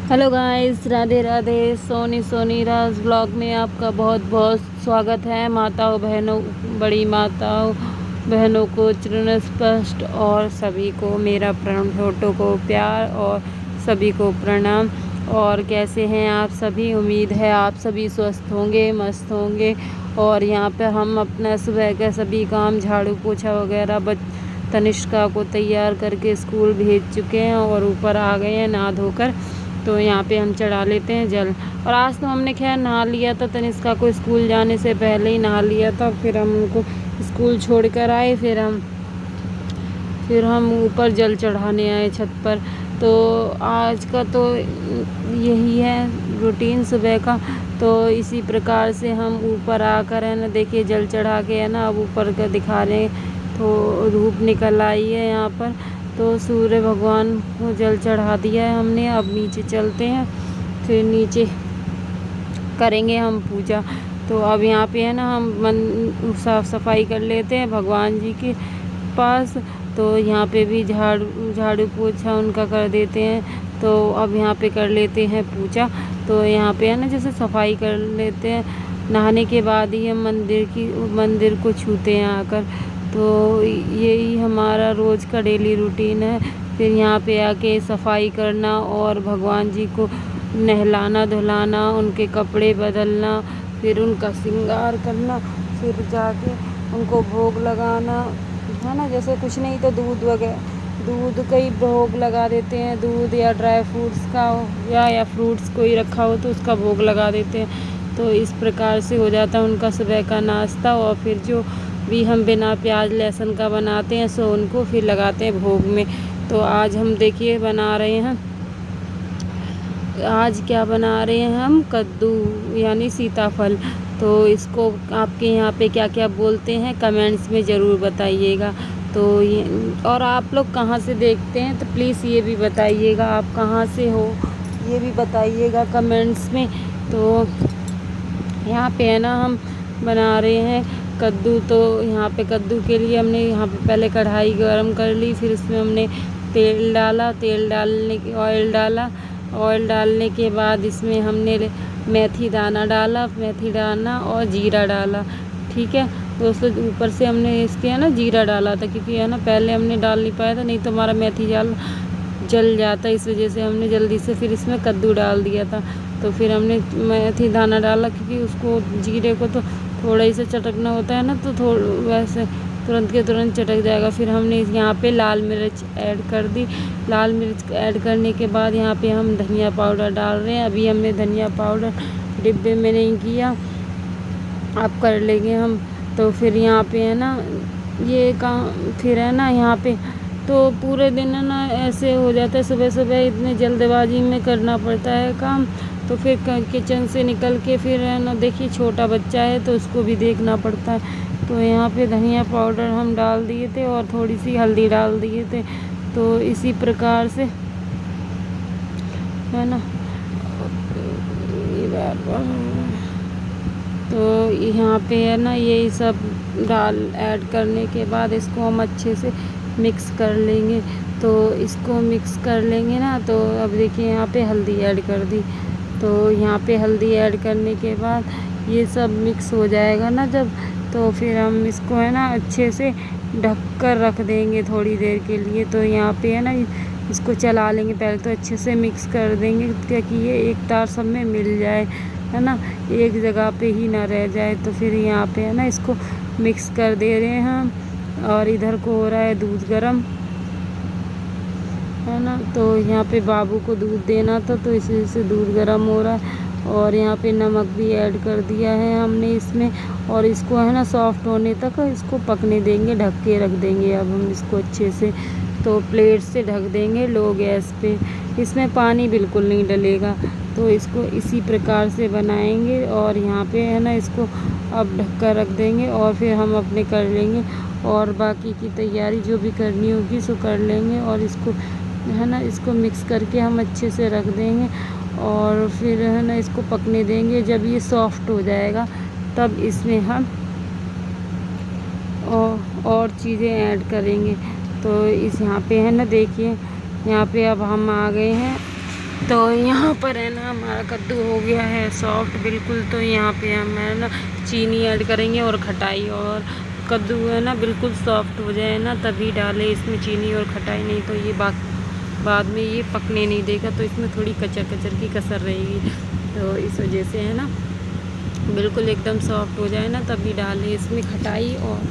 Hello guys, Radhe Radhe. Soni Raj blog में आपका बहुत बहुत स्वागत है। माताओं बहनों, बड़ी माताओं बहनों को चरण स्पष्ट और सभी को मेरा प्रणाम, छोटों को प्यार और सभी को प्रणाम। और कैसे हैं आप सभी? उम्मीद है आप सभी स्वस्थ होंगे, मस्त होंगे। और यहाँ पर हम अपना सुबह का सभी काम, झाड़ू पोछा वगैरह तनिष्का को तैयार करके स्कूल भेज चुके हैं और ऊपर आ गए हैं नहा धोकर। तो यहाँ पे हम चढ़ा लेते हैं जल। और आज तो हमने खैर नहा लिया था, तनिष्का को स्कूल जाने से पहले ही नहा लिया था। फिर हम उनको स्कूल छोड़ कर आए, फिर हम ऊपर जल चढ़ाने आए छत पर। तो आज का तो यही है रूटीन सुबह का। तो इसी प्रकार से हम ऊपर आकर है ना, देखिए जल चढ़ा के है ना, अब ऊपर का दिखा रहे हैं। तो धूप निकल आई है यहाँ पर, तो सूर्य भगवान को जल चढ़ा दिया है हमने। अब नीचे चलते हैं, फिर नीचे करेंगे हम पूजा। तो अब यहाँ पे है ना, हम साफ़ सफाई कर लेते हैं भगवान जी के पास। तो यहाँ पे भी झाड़ू पोछा उनका कर देते हैं। तो अब यहाँ पे कर लेते हैं पूजा। तो यहाँ पे है ना, जैसे सफाई कर लेते हैं, नहाने के बाद ही हम मंदिर को छूते हैं आकर। तो यही हमारा रोज़ का डेली रूटीन है। फिर यहाँ पे आके सफाई करना और भगवान जी को नहलाना धुलाना, उनके कपड़े बदलना, फिर उनका श्रृंगार करना, फिर जाके उनको भोग लगाना, है ना। जैसे कुछ नहीं तो दूध का ही भोग लगा देते हैं। दूध या ड्राई फ्रूट्स का या फ्रूट्स कोई रखा हो तो उसका भोग लगा देते हैं। तो इस प्रकार से हो जाता है उनका सुबह का नाश्ता। और फिर जो भी हम बिना प्याज लहसुन का बनाते हैं, सो उनको फिर लगाते हैं भोग में। तो आज हम देखिए बना रहे हैं, आज क्या बना रहे हैं हम, कद्दू यानी सीताफल। तो इसको आपके यहाँ पे क्या क्या बोलते हैं कमेंट्स में ज़रूर बताइएगा। तो ये, और आप लोग कहाँ से देखते हैं तो प्लीज़ ये भी बताइएगा, आप कहाँ से हो ये भी बताइएगा कमेंट्स में। तो यहाँ पे है ना, हम बना रहे हैं कद्दू। तो यहाँ पे कद्दू के लिए हमने यहाँ पे पहले कढ़ाई गरम कर ली, फिर इसमें हमने तेल डाला, ऑयल डालने के बाद इसमें हमने मेथी दाना और जीरा डाला। ठीक है दोस्तों, ऊपर से हमने इसके है ना जीरा डाला था, क्योंकि है ना पहले हमने डाल नहीं पाया था, नहीं तो हमारा मेथी जल जाता। इस वजह से हमने जल्दी से फिर इसमें कद्दू डाल दिया था। तो फिर हमने मेथी दाना डाला, क्योंकि उसको जीरे को तो थोड़ा ही से चटकना होता है ना, तो वैसे तुरंत के तुरंत चटक जाएगा। फिर हमने यहाँ पे लाल मिर्च ऐड कर दी। लाल मिर्च ऐड करने के बाद यहाँ पे हम धनिया पाउडर डाल रहे हैं। अभी हमने धनिया पाउडर डिब्बे में नहीं किया, अब कर लेंगे हम। तो फिर यहाँ पे है ना, ये काम फिर है ना यहाँ पे, तो पूरे दिन है ना ऐसे हो जाता है, सुबह सुबह इतने जल्दबाजी में करना पड़ता है काम। तो फिर किचन से निकल के फिर है ना, देखिए छोटा बच्चा है तो उसको भी देखना पड़ता है। तो यहाँ पे धनिया पाउडर हम डाल दिए थे और थोड़ी सी हल्दी डाल दिए थे। तो इसी प्रकार से है ना, तो यहाँ पे है ना, यही सब ऐड करने के बाद इसको हम अच्छे से मिक्स कर लेंगे। तो इसको मिक्स कर लेंगे ना, तो अब देखिए यहाँ पे हल्दी ऐड कर दी। तो यहाँ पे हल्दी ऐड करने के बाद ये सब मिक्स हो जाएगा ना जब, तो फिर हम इसको है ना अच्छे से ढक कर रख देंगे थोड़ी देर के लिए। तो यहाँ पे है ना, इसको चला लेंगे, पहले तो अच्छे से मिक्स कर देंगे ताकि ये एक तार सब में मिल जाए, है ना, एक जगह पे ही ना रह जाए। तो फिर यहाँ पे है ना, इसको मिक्स कर दे रहे हैं हम। और इधर को हो रहा है दूध गरम, है ना। तो यहाँ पे बाबू को दूध देना था, तो इसी से दूध गरम हो रहा है। और यहाँ पे नमक भी ऐड कर दिया है हमने इसमें। और इसको है ना सॉफ्ट होने तक इसको पकने देंगे, ढक के रख देंगे। अब हम इसको अच्छे से तो प्लेट से ढक देंगे लो गैस पे। इसमें पानी बिल्कुल नहीं डलेगा। तो इसको इसी प्रकार से बनाएंगे। और यहाँ पे है ना, इसको अब ढक कर रख देंगे और फिर हम अपने कर लेंगे, और बाकी की तैयारी जो भी करनी होगी सो कर लेंगे। और इसको है ना, इसको मिक्स करके हम अच्छे से रख देंगे और फिर है ना इसको पकने देंगे। जब ये सॉफ्ट हो जाएगा तब इसमें हम और चीज़ें ऐड करेंगे। तो इस यहाँ पे है ना, देखिए यहाँ पे अब हम आ गए हैं तो यहाँ पर है ना हमारा कद्दू हो गया है सॉफ्ट बिल्कुल। तो यहाँ पे हम है ना चीनी ऐड करेंगे और खटाई, और कद्दू है ना बिल्कुल सॉफ्ट हो जाए ना तभी डालें इसमें चीनी और खटाई, नहीं तो ये बाद में ये पकने नहीं देगा, तो इसमें थोड़ी कचर कचर की कसर रहेगी। तो इस वजह से है ना बिल्कुल एकदम सॉफ्ट हो जाए ना तभी डालें इसमें खटाई। और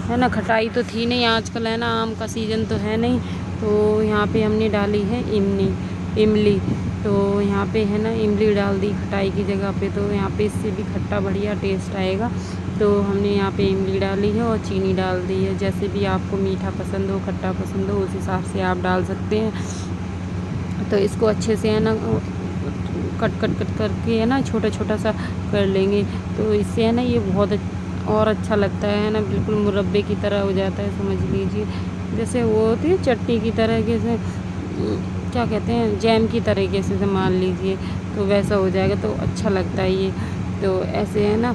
है ना खटाई तो थी नहीं, आजकल है ना आम का सीज़न तो है नहीं, तो यहाँ पे हमने डाली है इमली। तो यहाँ पे है ना इमली डाल दी खटाई की जगह पे, तो यहाँ पे इससे भी खट्टा बढ़िया टेस्ट आएगा। तो हमने यहाँ पे इमली डाली है और चीनी डाल दी है, जैसे भी आपको मीठा पसंद हो खट्टा पसंद हो उस हिसाब से आप डाल सकते हैं। तो इसको अच्छे से है ना कट करके है ना छोटा छोटा सा कर लेंगे, तो इससे है ना ये बहुत और अच्छा लगता है ना, बिल्कुल मुरब्बे की तरह हो जाता है समझ लीजिए। जैसे वो होती है चटनी की तरह, जैसे क्या कहते हैं जैम की तरीके से मान लीजिए, तो वैसा हो जाएगा तो अच्छा लगता है ये। तो ऐसे है ना,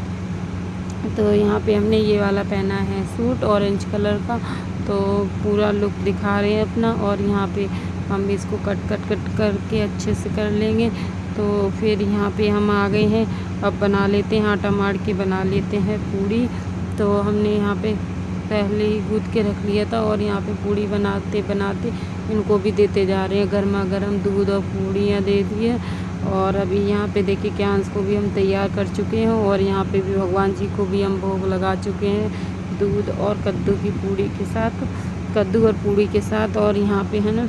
तो यहाँ पे हमने ये वाला पहना है सूट ऑरेंज कलर का, तो पूरा लुक दिखा रहे हैं अपना। और यहाँ पे हम इसको कट करके अच्छे से कर लेंगे। तो फिर यहाँ पे हम आ गए हैं, अब बना लेते हैं आटा मार के बना लेते हैं पूड़ी। तो हमने यहाँ पे पहले ही गूँथ के रख लिया था, और यहाँ पे पूड़ी बनाते बनाते इनको भी देते जा रहे हैं, गर्मा गर्म दूध और पूड़ियाँ दे दिए। और अभी यहाँ पे देखिए क्यांस को भी हम तैयार कर चुके हैं, और यहाँ पे भी भगवान जी को भी हम भोग लगा चुके हैं दूध और कद्दू की पूड़ी के साथ, कद्दू और पूड़ी के साथ। और यहाँ पे है ना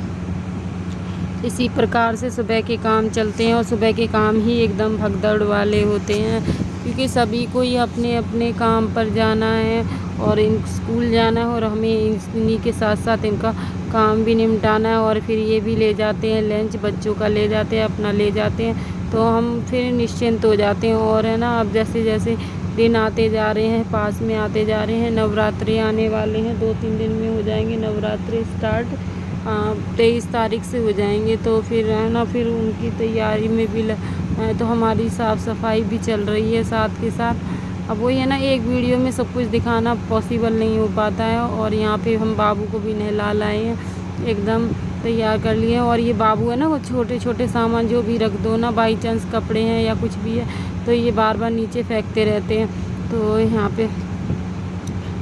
इसी प्रकार से सुबह के काम चलते हैं, और सुबह के काम ही एकदम भगदड़ वाले होते हैं, क्योंकि सभी को ही अपने अपने काम पर जाना है और इन स्कूल जाना है, और हमें इन्हीं के साथ साथ इनका काम भी निपटाना है। और फिर ये भी ले जाते हैं लंच, बच्चों का ले जाते हैं, अपना ले जाते हैं, तो हम फिर निश्चिंत हो जाते हैं। और है ना अब जैसे जैसे दिन आते जा रहे हैं, पास में आते जा रहे हैं, नवरात्रि आने वाले हैं, 2-3 दिन में हो जाएंगे नवरात्रि स्टार्ट, 23 तारीख से हो जाएंगे। तो फिर है ना फिर उनकी तैयारी में भी तो हमारी साफ़ सफाई भी चल रही है साथ के साथ। अब वही है ना एक वीडियो में सब कुछ दिखाना पॉसिबल नहीं हो पाता है। और यहाँ पे हम बाबू को भी नहला लाए हैं, एकदम तैयार कर लिए। और ये बाबू है ना वो छोटे छोटे सामान जो भी रख दो ना, बाई चांस कपड़े हैं या कुछ भी है, तो ये बार बार नीचे फेंकते रहते हैं। तो यहाँ पे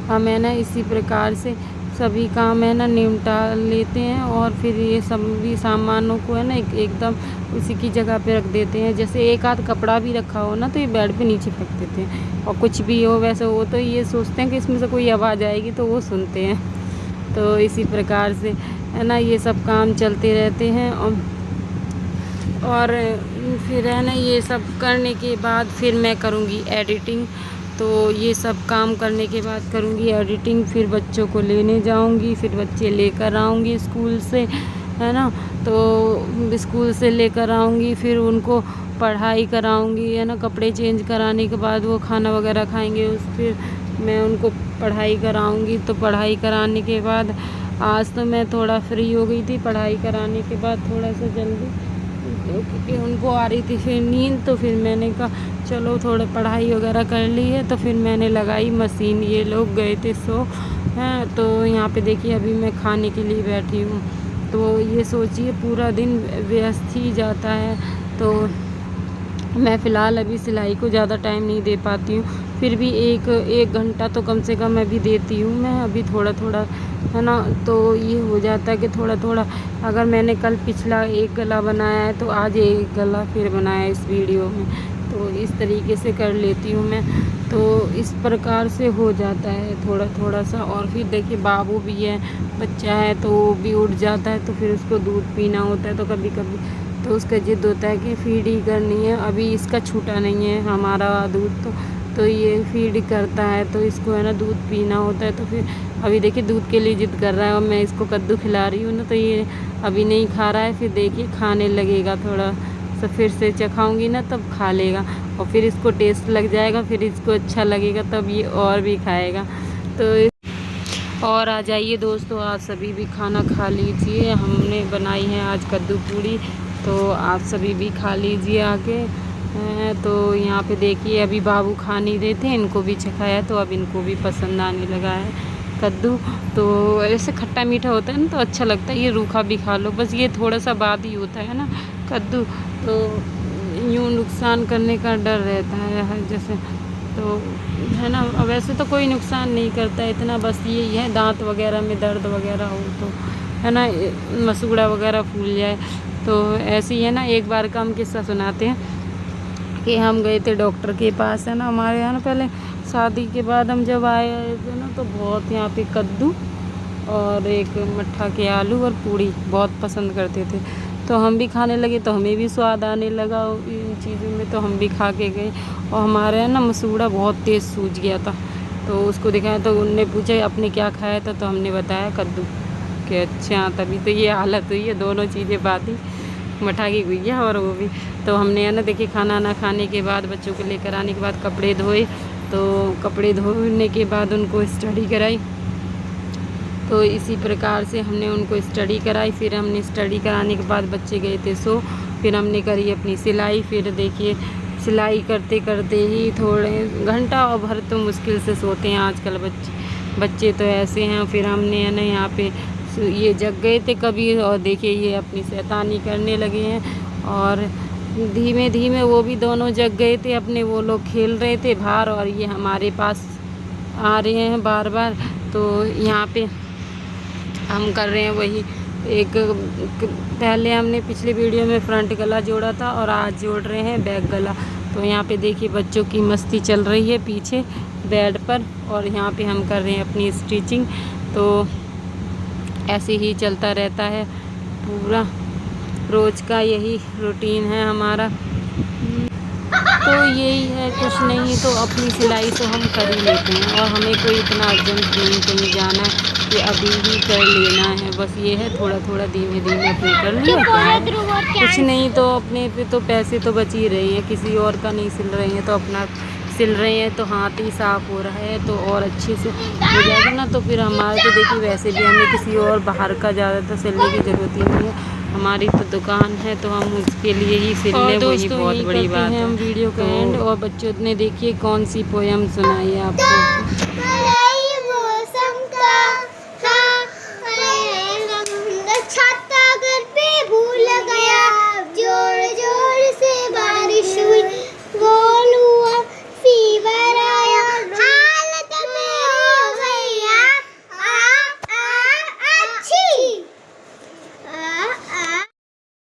हम है ना इसी प्रकार से सभी काम है ना निपटा लेते हैं, और फिर ये सभी सामानों को है ना एकदम उसी की जगह पे रख देते हैं। जैसे एक आध कपड़ा भी रखा हो ना तो ये बेड पे नीचे फेंक देते हैं, और कुछ भी हो वैसे वो तो ये सोचते हैं कि इसमें से कोई आवाज़ आएगी तो वो सुनते हैं। तो इसी प्रकार से है ना ये सब काम चलते रहते हैं। और फिर है ना ये सब करने के बाद फिर मैं करूँगी एडिटिंग। तो ये सब काम करने के बाद करूँगी एडिटिंग, फिर बच्चों को लेने जाऊँगी, फिर बच्चे लेकर आऊँगी स्कूल से, है ना। तो स्कूल से लेकर आऊँगी, फिर उनको पढ़ाई कराऊँगी, है ना। कपड़े चेंज कराने के बाद वो खाना वगैरह खाएंगे, फिर मैं उनको पढ़ाई कराऊँगी। तो पढ़ाई कराने के बाद आज तो मैं थोड़ा फ्री हो गई थी, पढ़ाई कराने के बाद थोड़ा सा जल्दी, क्योंकि उनको आ रही थी फिर नींद। तो फिर मैंने कहा चलो थोड़ा पढ़ाई वगैरह कर ली है, तो फिर मैंने लगाई मशीन। ये लोग गए थे सो हैं। तो यहाँ पे देखिए अभी मैं खाने के लिए बैठी हूँ। तो ये सोचिए पूरा दिन व्यस्त ही जाता है। तो मैं फ़िलहाल अभी सिलाई को ज़्यादा टाइम नहीं दे पाती हूँ, फिर भी एक घंटा तो कम से कम अभी देती हूँ मैं, अभी थोड़ा थोड़ा, है ना। तो ये हो जाता है कि थोड़ा थोड़ा, अगर मैंने कल पिछला एक गला बनाया है तो आज एक गला फिर बनाया इस वीडियो में, तो इस तरीके से कर लेती हूँ मैं। तो इस प्रकार से हो जाता है थोड़ा थोड़ा सा। और फिर देखिए बाबू भी है, बच्चा है, तो वो भी उठ जाता है, तो फिर उसको दूध पीना होता है, तो कभी कभी तो उसका ज़िद होता है कि फीड ही करनी है। अभी इसका छूटा नहीं है हमारा दूध, तो ये फीड करता है, तो इसको है ना दूध पीना होता है। तो फिर अभी देखिए दूध के लिए ज़िद कर रहा है, और मैं इसको कद्दू खिला रही हूँ ना, तो ये अभी नहीं खा रहा है। फिर देखिए खाने लगेगा, थोड़ा सा फिर से चखाऊंगी ना तब खा लेगा, और फिर इसको टेस्ट लग जाएगा, फिर इसको अच्छा लगेगा तब ये और भी खाएगा। तो और आ जाइए दोस्तों, आज सभी भी खाना खा लीजिए। हमने बनाई है आज कद्दू पूड़ी, तो आप सभी भी खा लीजिए आके। तो यहाँ पे देखिए अभी बाबू खा नहीं रहे थे, इनको भी चखाया, तो अब इनको भी पसंद आने लगा है कद्दू। तो ऐसे खट्टा मीठा होता है ना तो अच्छा लगता है, ये रूखा भी खा लो, बस ये थोड़ा सा बाद ही होता है ना, कद्दू, तो यूँ नुकसान करने का डर रहता है जैसे, तो है ना। वैसे तो कोई नुकसान नहीं करता है इतना, बस यही है दांत वगैरह में दर्द वगैरह हो तो, है ना, मसूड़ा वगैरह फूल जाए तो ऐसे ही है ना। एक बार का हम किस्सा सुनाते हैं कि हम गए थे डॉक्टर के पास, है ना। हमारे यहाँ ना पहले शादी के बाद हम जब आए थे ना, तो बहुत यहाँ पे कद्दू और एक मट्ठा के आलू और पूड़ी बहुत पसंद करते थे, तो हम भी खाने लगे, तो हमें भी स्वाद आने लगा इन चीज़ों में, तो हम भी खा के गए। और हमारे ना मसूड़ा बहुत तेज़ सूज गया था, तो उसको दिखाया तो उनने पूछा आपने क्या खाया था, तो हमने बताया कद्दू कि अच्छा तभी तो ये हालत हुई है। दोनों चीज़ें बाती, मठा की गुइया और वो भी। तो हमने है ना देखिए खाना ना खाने के बाद बच्चों को लेकर आने के बाद कपड़े धोए, तो कपड़े धोने के बाद उनको स्टडी कराई, तो इसी प्रकार से हमने उनको स्टडी कराई। फिर हमने स्टडी कराने के बाद बच्चे गए थे सो, फिर हमने करी अपनी सिलाई। फिर देखिए सिलाई करते करते ही थोड़े घंटा और भर तो मुश्किल से सोते हैं आजकल बच्चे तो ऐसे हैं। फिर हमने है ना यहाँ पे ये जग गए थे कभी, और देखिए ये अपनी शैतानी करने लगे हैं, और धीमे धीमे वो भी दोनों जग गए थे अपने, वो लोग खेल रहे थे बाहर और ये हमारे पास आ रहे हैं बार बार। तो यहाँ पे हम कर रहे हैं वही एक, पहले हमने पिछले वीडियो में फ्रंट गला जोड़ा था और आज जोड़ रहे हैं बैक गला। तो यहाँ पे देखिए बच्चों की मस्ती चल रही है पीछे बेड पर, और यहाँ पे हम कर रहे हैं अपनी स्टिचिंग। तो ऐसे ही चलता रहता है पूरा, रोज़ का यही रूटीन है हमारा। तो यही है, कुछ नहीं तो अपनी सिलाई तो हम कर ही लेते हैं, और हमें कोई इतना अर्जेंट नहीं कहीं जाना है कि अभी ही कर लेना है। बस ये है थोड़ा थोड़ा धीमे धीमे अपने कर लिया, कुछ नहीं तो अपने पे तो पैसे तो बच ही रहे हैं, किसी और का नहीं सिल रहे हैं तो अपना सिल रहे हैं, तो हाथ ही साफ़ हो रहा है तो और अच्छे से हो जाएगा ना। तो फिर हमारे तो देखिए वैसे भी हमें किसी और बाहर का ज़्यादातर सिलने की ज़रूरत ही नहीं है, हमारी तो दुकान है तो हम उसके लिए ही सिल लें, वही बहुत बड़ी बात है। हम वीडियो का एंड, और बच्चों ने देखिए कौन सी पोयम सुनाई है आपको।